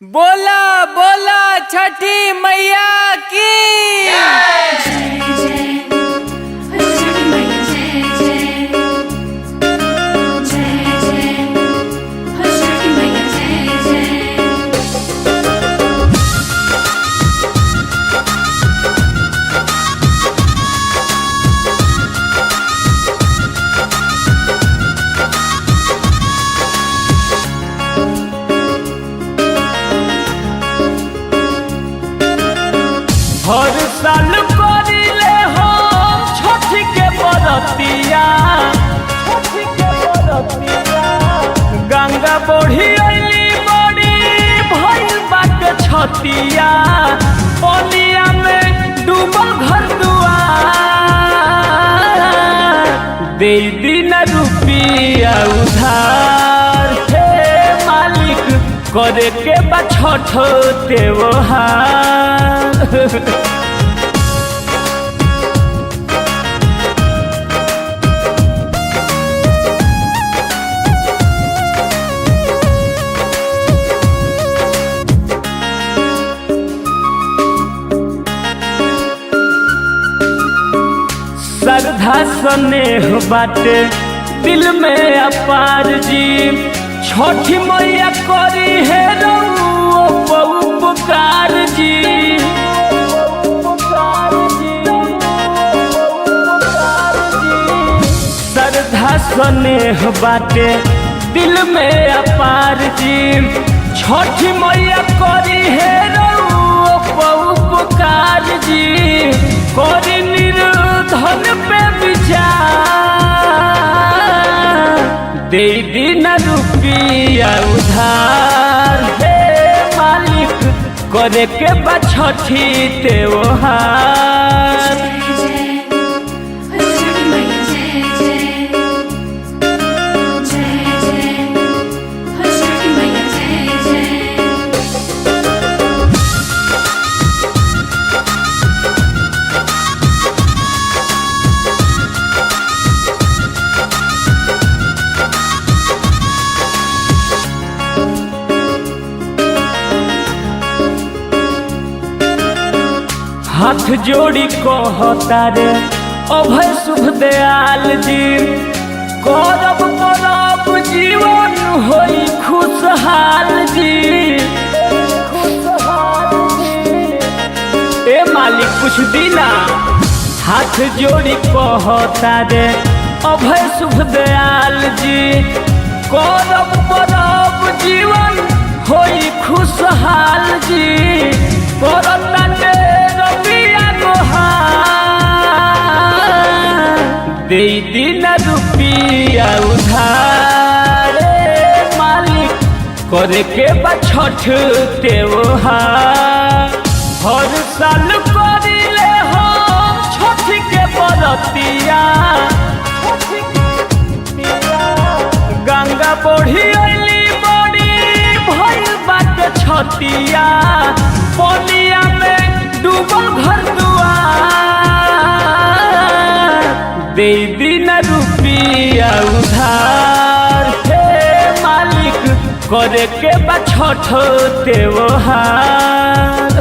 बोला बोला छठी मैया की हर साल करिले हो छठ के बरतिया गंगा बढ़ी अइली बड़ी भइल बाटे छतिया पनिया में डूबल घर दुआर दे दिन रुपिया उधार हे मालिक करे के बा छठ त्योहार श्रद्धा स्नेह बाटे दिल में अपार जी छठी मैया करी है उपकार जी श्रद्धा स्नेह बाटे दिल में अपार जी छठी मैया करी है उपकार जी करी निर्धन पे विचार दे दिन रुपिया उधार हे मालिक करे के बा छठी त्योहार हाथ जोड़ी कहता रे अभय शुभ दयाल जी करब परब जीवन होई खुशहाल जी ए मालिक कुछ दिना हाथ जोड़ी कहता रे अभय शुभ दयाल जी करब परब जीवन होई खुशहाल जी करता दे दिन रुपिया उधार मालिक करे के बा छठ त्योहार हर साल करिले हो छठ के बरतिया गंगा बढ़ी अइली बड़ी भइल बाटे छतिया पनिया में डूबल घर दुआर दे दिन रुपिया उधार हे मालिक करे के बा छठ त्योहार